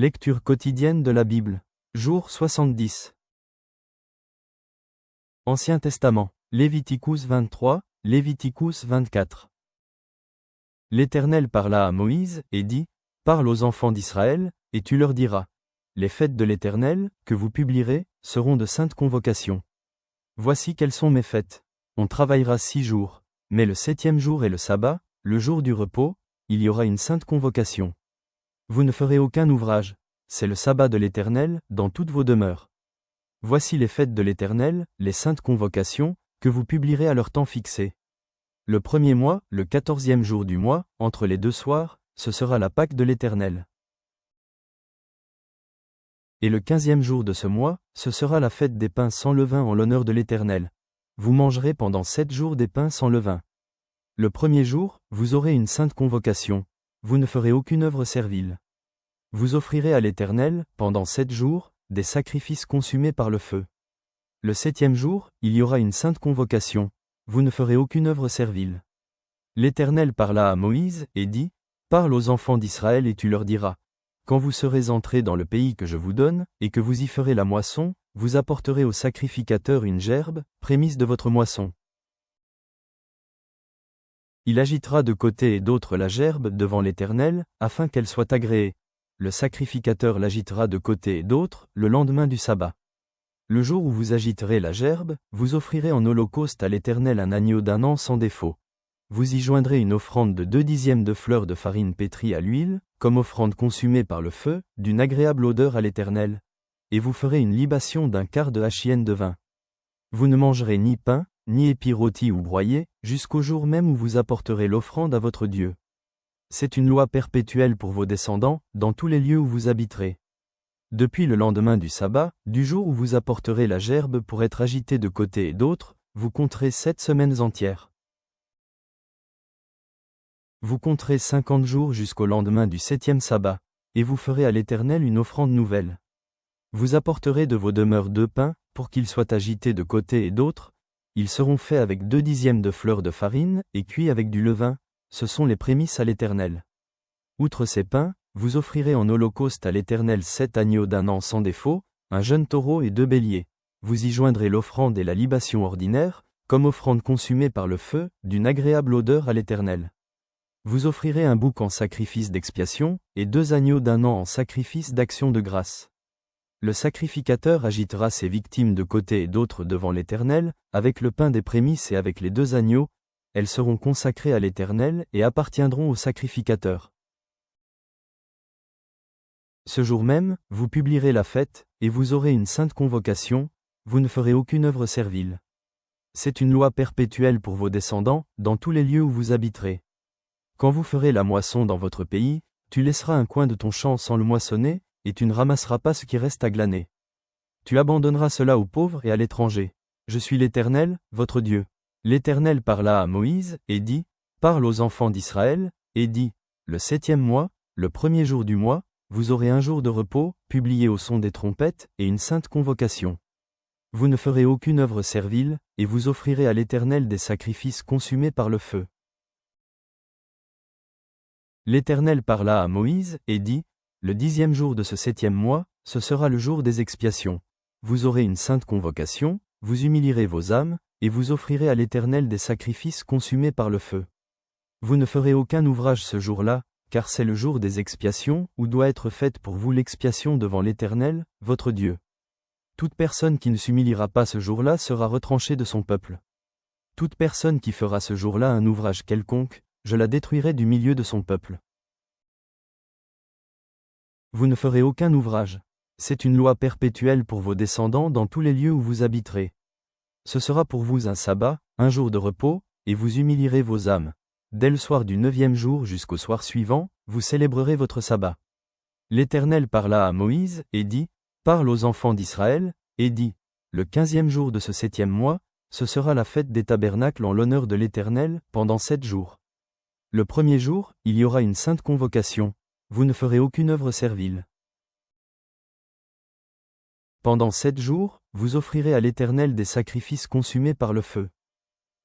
Lecture quotidienne de la Bible. Jour 70. Ancien Testament. Léviticus 23, Léviticus 24. L'Éternel parla à Moïse, et dit, « Parle aux enfants d'Israël, et tu leur diras. Les fêtes de l'Éternel, que vous publierez, seront de saintes convocations. Voici quelles sont mes fêtes. On travaillera 6 jours, mais le 7e jour est le sabbat, le jour du repos, il y aura une sainte convocation. Vous ne ferez aucun ouvrage. C'est le sabbat de l'Éternel, dans toutes vos demeures. Voici les fêtes de l'Éternel, les saintes convocations, que vous publierez à leur temps fixé. Le 1er mois, le 14e jour du mois, entre les 2 soirs, ce sera la Pâque de l'Éternel. Et le 15e jour de ce mois, ce sera la fête des pains sans levain en l'honneur de l'Éternel. Vous mangerez pendant 7 jours des pains sans levain. Le 1er jour, vous aurez une sainte convocation. Vous ne ferez aucune œuvre servile. Vous offrirez à l'Éternel, pendant 7 jours, des sacrifices consumés par le feu. Le 7e jour, il y aura une sainte convocation. Vous ne ferez aucune œuvre servile. L'Éternel parla à Moïse, et dit, « Parle aux enfants d'Israël et tu leur diras. Quand vous serez entrés dans le pays que je vous donne, et que vous y ferez la moisson, vous apporterez au sacrificateur une gerbe, prémisse de votre moisson. Il agitera de côté et d'autre la gerbe devant l'Éternel, afin qu'elle soit agréée. Le sacrificateur l'agitera de côté et d'autre, le lendemain du sabbat. Le jour où vous agiterez la gerbe, vous offrirez en holocauste à l'Éternel un agneau d'1 an sans défaut. Vous y joindrez une offrande de 2/10 de fleur de farine pétrie à l'huile, comme offrande consumée par le feu, d'une agréable odeur à l'Éternel. Et vous ferez une libation d'1/4 de hachienne de vin. Vous ne mangerez ni pain, ni épis rôtis ou broyés, jusqu'au jour même où vous apporterez l'offrande à votre Dieu. C'est une loi perpétuelle pour vos descendants, dans tous les lieux où vous habiterez. Depuis le lendemain du sabbat, du jour où vous apporterez la gerbe pour être agitée de côté et d'autre, vous compterez 7 semaines entières. Vous compterez 50 jours jusqu'au lendemain du 7e sabbat, et vous ferez à l'Éternel une offrande nouvelle. Vous apporterez de vos demeures 2 pains, pour qu'ils soient agités de côté et d'autre. Ils seront faits avec 2/10 de fleur de farine, et cuits avec du levain. Ce sont les prémices à l'Éternel. Outre ces pains, vous offrirez en holocauste à l'Éternel 7 agneaux d'1 an sans défaut, un jeune taureau et 2 béliers. Vous y joindrez l'offrande et la libation ordinaire, comme offrande consumée par le feu, d'une agréable odeur à l'Éternel. Vous offrirez un bouc en sacrifice d'expiation, et 2 agneaux d'1 an en sacrifice d'action de grâce. Le sacrificateur agitera ses victimes de côté et d'autre devant l'Éternel, avec le pain des prémices et avec les 2 agneaux. Elles seront consacrées à l'Éternel et appartiendront au sacrificateur. Ce jour même, vous publierez la fête, et vous aurez une sainte convocation, vous ne ferez aucune œuvre servile. C'est une loi perpétuelle pour vos descendants, dans tous les lieux où vous habiterez. Quand vous ferez la moisson dans votre pays, tu laisseras un coin de ton champ sans le moissonner, et tu ne ramasseras pas ce qui reste à glaner. Tu abandonneras cela aux pauvres et à l'étranger. Je suis l'Éternel, votre Dieu. L'Éternel parla à Moïse, et dit, « Parle aux enfants d'Israël, et dis, le 7e mois, le 1er jour du mois, vous aurez un jour de repos, publié au son des trompettes, et une sainte convocation. Vous ne ferez aucune œuvre servile, et vous offrirez à l'Éternel des sacrifices consumés par le feu. » L'Éternel parla à Moïse, et dit, « Le 10e jour de ce 7e mois, ce sera le jour des expiations. Vous aurez une sainte convocation, vous humilierez vos âmes, et vous offrirez à l'Éternel des sacrifices consumés par le feu. Vous ne ferez aucun ouvrage ce jour-là, car c'est le jour des expiations, où doit être faite pour vous l'expiation devant l'Éternel, votre Dieu. Toute personne qui ne s'humiliera pas ce jour-là sera retranchée de son peuple. Toute personne qui fera ce jour-là un ouvrage quelconque, je la détruirai du milieu de son peuple. Vous ne ferez aucun ouvrage. C'est une loi perpétuelle pour vos descendants dans tous les lieux où vous habiterez. Ce sera pour vous un sabbat, un jour de repos, et vous humilierez vos âmes. Dès le soir du 9e jour jusqu'au soir suivant, vous célébrerez votre sabbat. L'Éternel parla à Moïse, et dit, « Parle aux enfants d'Israël, et dis, le 15e jour de ce 7e mois, ce sera la fête des tabernacles en l'honneur de l'Éternel, pendant 7 jours. Le 1er jour, il y aura une sainte convocation, vous ne ferez aucune œuvre servile. Pendant 7 jours, vous offrirez à l'Éternel des sacrifices consumés par le feu.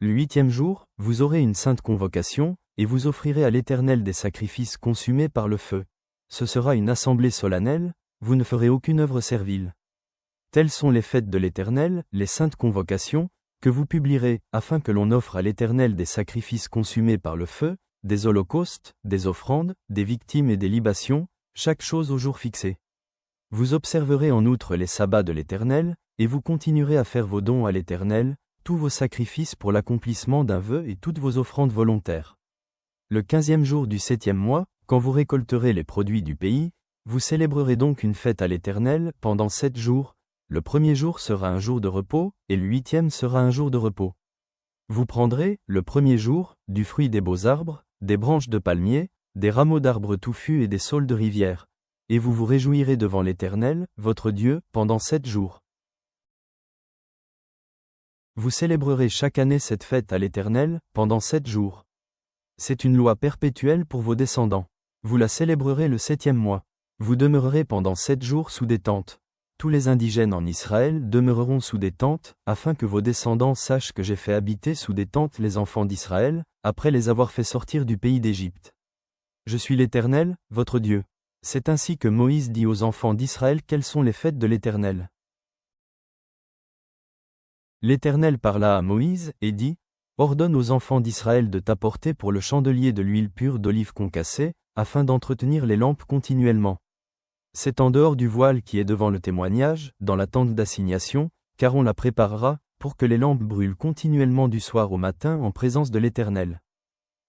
Le 8e jour, vous aurez une sainte convocation, et vous offrirez à l'Éternel des sacrifices consumés par le feu. ce sera une assemblée solennelle, vous ne ferez aucune œuvre servile. Telles sont les fêtes de l'Éternel, les saintes convocations, que vous publierez, afin que l'on offre à l'Éternel des sacrifices consumés par le feu, des holocaustes, des offrandes, des victimes et des libations, chaque chose au jour fixé. Vous observerez en outre les sabbats de l'Éternel, et vous continuerez à faire vos dons à l'Éternel, tous vos sacrifices pour l'accomplissement d'un vœu et toutes vos offrandes volontaires. Le 15e jour du 7e mois, quand vous récolterez les produits du pays, vous célébrerez donc une fête à l'Éternel pendant 7 jours. Le 1er jour sera un jour de repos, et le 8e sera un jour de repos. Vous prendrez, le 1er jour, du fruit des beaux arbres, des branches de palmiers, des rameaux d'arbres touffus et des saules de rivière, et vous vous réjouirez devant l'Éternel, votre Dieu, pendant 7 jours. Vous célébrerez chaque année cette fête à l'Éternel, pendant 7 jours. C'est une loi perpétuelle pour vos descendants. Vous la célébrerez le 7e mois. Vous demeurerez pendant 7 jours sous des tentes. Tous les indigènes en Israël demeureront sous des tentes, afin que vos descendants sachent que j'ai fait habiter sous des tentes les enfants d'Israël, après les avoir fait sortir du pays d'Égypte. Je suis l'Éternel, votre Dieu. C'est ainsi que Moïse dit aux enfants d'Israël quelles sont les fêtes de l'Éternel. L'Éternel parla à Moïse, et dit, « Ordonne aux enfants d'Israël de t'apporter pour le chandelier de l'huile pure d'olive concassée, afin d'entretenir les lampes continuellement. C'est en dehors du voile qui est devant le témoignage, dans la tente d'assignation, car on la préparera, pour que les lampes brûlent continuellement du soir au matin en présence de l'Éternel.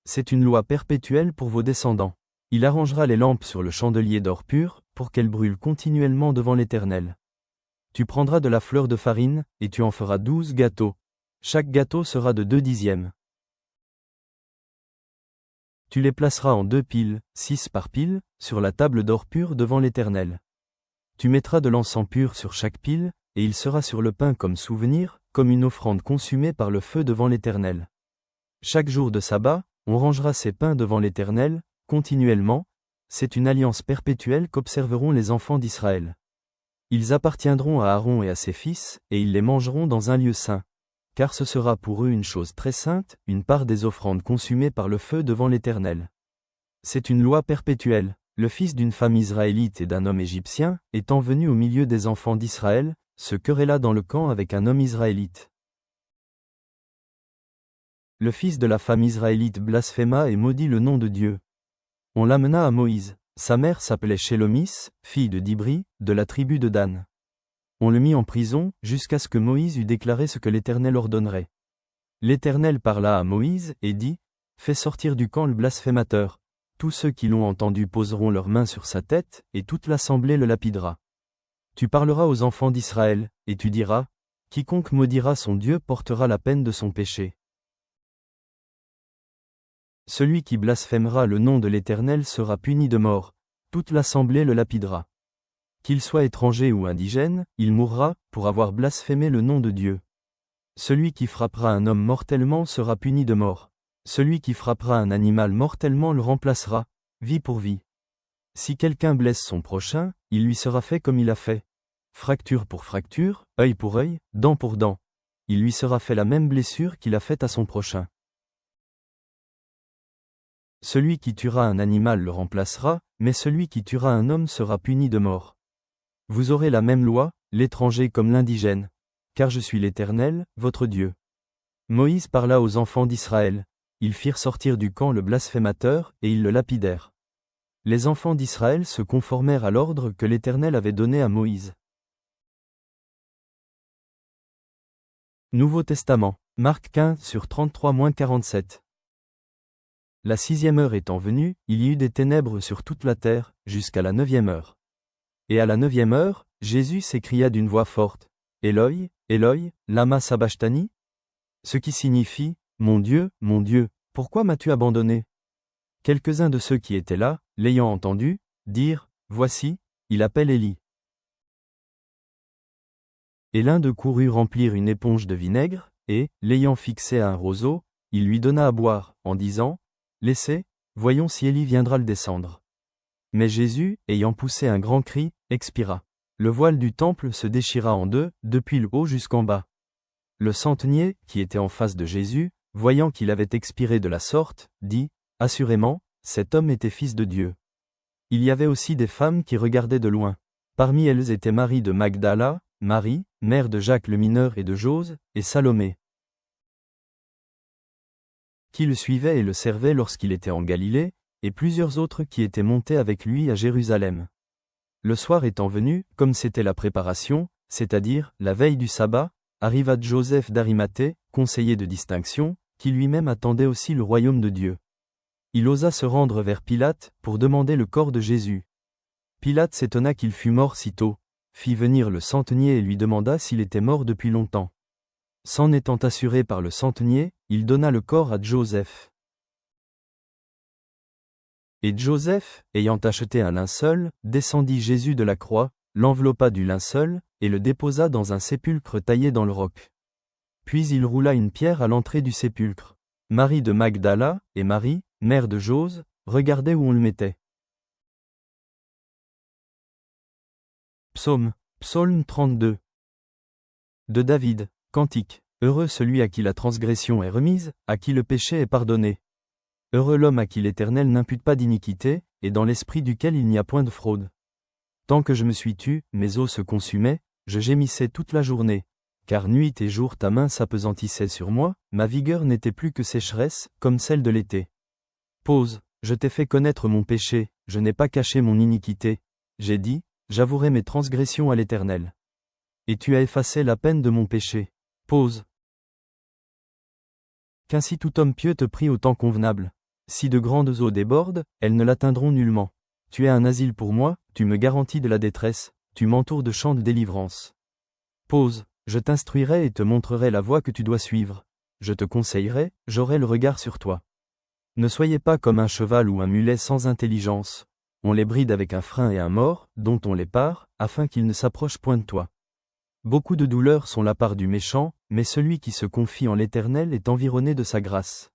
C'est une loi perpétuelle pour vos descendants. Il arrangera les lampes sur le chandelier d'or pur, pour qu'elles brûlent continuellement devant l'Éternel. Tu prendras de la fleur de farine, et tu en feras 12 gâteaux. Chaque gâteau sera de 2 dixièmes. Tu les placeras en 2 piles, 6 par pile, sur la table d'or pur devant l'Éternel. Tu mettras de l'encens pur sur chaque pile, et il sera sur le pain comme souvenir, comme une offrande consumée par le feu devant l'Éternel. Chaque jour de sabbat, on rangera ces pains devant l'Éternel, continuellement, c'est une alliance perpétuelle qu'observeront les enfants d'Israël. Ils appartiendront à Aaron et à ses fils, et ils les mangeront dans un lieu saint. Car ce sera pour eux une chose très sainte, une part des offrandes consumées par le feu devant l'Éternel. C'est une loi perpétuelle. Le fils d'une femme israélite et d'un homme égyptien, étant venu au milieu des enfants d'Israël, se querella dans le camp avec un homme israélite. Le fils de la femme israélite blasphéma et maudit le nom de Dieu. On l'amena à Moïse. Sa mère s'appelait Shélomis, fille de Dibri, de la tribu de Dan. On le mit en prison, jusqu'à ce que Moïse eût déclaré ce que l'Éternel ordonnerait. L'Éternel parla à Moïse, et dit, « Fais sortir du camp le blasphémateur. Tous ceux qui l'ont entendu poseront leurs mains sur sa tête, et toute l'assemblée le lapidera. Tu parleras aux enfants d'Israël, et tu diras, « Quiconque maudira son Dieu portera la peine de son péché. Celui qui blasphémera le nom de l'Éternel sera puni de mort, toute l'assemblée le lapidera. Qu'il soit étranger ou indigène, il mourra, pour avoir blasphémé le nom de Dieu. Celui qui frappera un homme mortellement sera puni de mort. Celui qui frappera un animal mortellement le remplacera, vie pour vie. Si quelqu'un blesse son prochain, il lui sera fait comme il a fait. Fracture pour fracture, œil pour œil, dent pour dent. Il lui sera fait la même blessure qu'il a faite à son prochain. Celui qui tuera un animal le remplacera, mais celui qui tuera un homme sera puni de mort. Vous aurez la même loi, l'étranger comme l'indigène, car je suis l'Éternel, votre Dieu. Moïse parla aux enfants d'Israël. Ils firent sortir du camp le blasphémateur, et ils le lapidèrent. Les enfants d'Israël se conformèrent à l'ordre que l'Éternel avait donné à Moïse. Nouveau Testament, Marc 15/33-47. La 6e heure étant venue, il y eut des ténèbres sur toute la terre, jusqu'à la 9e heure. Et à la 9e heure, Jésus s'écria d'une voix forte, « Éloi, Éloi, lama sabachthani » ce qui signifie, « Mon Dieu, pourquoi m'as-tu abandonné » Quelques-uns de ceux qui étaient là, l'ayant entendu, dirent, « Voici, il appelle Élie. » Et l'un d'eux courut remplir une éponge de vinaigre, et, l'ayant fixé à un roseau, il lui donna à boire, en disant, « Laissez, voyons si Élie viendra le descendre. » Mais Jésus, ayant poussé un grand cri, expira. Le voile du temple se déchira en deux, depuis le haut jusqu'en bas. Le centenier, qui était en face de Jésus, voyant qu'il avait expiré de la sorte, dit, « Assurément, cet homme était fils de Dieu. » Il y avait aussi des femmes qui regardaient de loin. Parmi elles étaient Marie de Magdala, Marie, mère de Jacques le mineur et de Jose, et Salomé, qui le suivait et le servait lorsqu'il était en Galilée, et plusieurs autres qui étaient montés avec lui à Jérusalem. Le soir étant venu, comme c'était la préparation, c'est-à-dire la veille du sabbat, arriva Joseph d'Arimathée, conseiller de distinction, qui lui-même attendait aussi le royaume de Dieu. Il osa se rendre vers Pilate, pour demander le corps de Jésus. Pilate s'étonna qu'il fût mort si tôt, fit venir le centenier et lui demanda s'il était mort depuis longtemps. S'en étant assuré par le centenier, il donna le corps à Joseph. Et Joseph, ayant acheté un linceul, descendit Jésus de la croix, l'enveloppa du linceul, et le déposa dans un sépulcre taillé dans le roc. Puis il roula une pierre à l'entrée du sépulcre. Marie de Magdala, et Marie, mère de Jose, regardaient où on le mettait. Psaume 32. De David, cantique. Heureux celui à qui la transgression est remise, à qui le péché est pardonné. Heureux l'homme à qui l'Éternel n'impute pas d'iniquité, et dans l'esprit duquel il n'y a point de fraude. Tant que je me suis tu, mes os se consumaient, je gémissais toute la journée. Car nuit et jour ta main s'appesantissait sur moi, ma vigueur n'était plus que sécheresse, comme celle de l'été. Pause, je t'ai fait connaître mon péché, je n'ai pas caché mon iniquité. J'ai dit, j'avouerai mes transgressions à l'Éternel. Et tu as effacé la peine de mon péché. Pause. Qu'ainsi tout homme pieux te prie au temps convenable. Si de grandes eaux débordent, elles ne l'atteindront nullement. Tu es un asile pour moi, tu me garantis de la détresse, tu m'entoures de chants de délivrance. Pause. Je t'instruirai et te montrerai la voie que tu dois suivre. Je te conseillerai, j'aurai le regard sur toi. Ne soyez pas comme un cheval ou un mulet sans intelligence. On les bride avec un frein et un mors, dont on les pare, afin qu'ils ne s'approchent point de toi. Beaucoup de douleurs sont la part du méchant, mais celui qui se confie en l'Éternel est environné de sa grâce.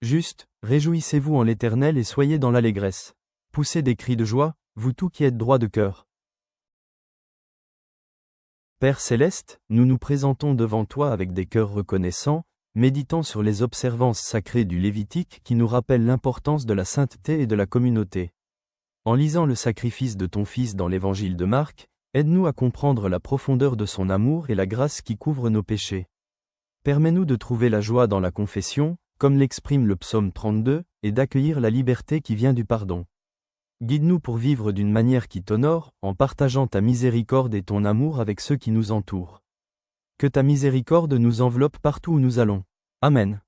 Juste, réjouissez-vous en l'Éternel et soyez dans l'allégresse. Poussez des cris de joie, vous tous qui êtes droits de cœur. Père céleste, nous nous présentons devant toi avec des cœurs reconnaissants, méditant sur les observances sacrées du Lévitique qui nous rappellent l'importance de la sainteté et de la communauté. En lisant le sacrifice de ton Fils dans l'évangile de Marc, aide-nous à comprendre la profondeur de son amour et la grâce qui couvre nos péchés. Permets-nous de trouver la joie dans la confession, comme l'exprime le psaume 32, et d'accueillir la liberté qui vient du pardon. Guide-nous pour vivre d'une manière qui t'honore, en partageant ta miséricorde et ton amour avec ceux qui nous entourent. Que ta miséricorde nous enveloppe partout où nous allons. Amen.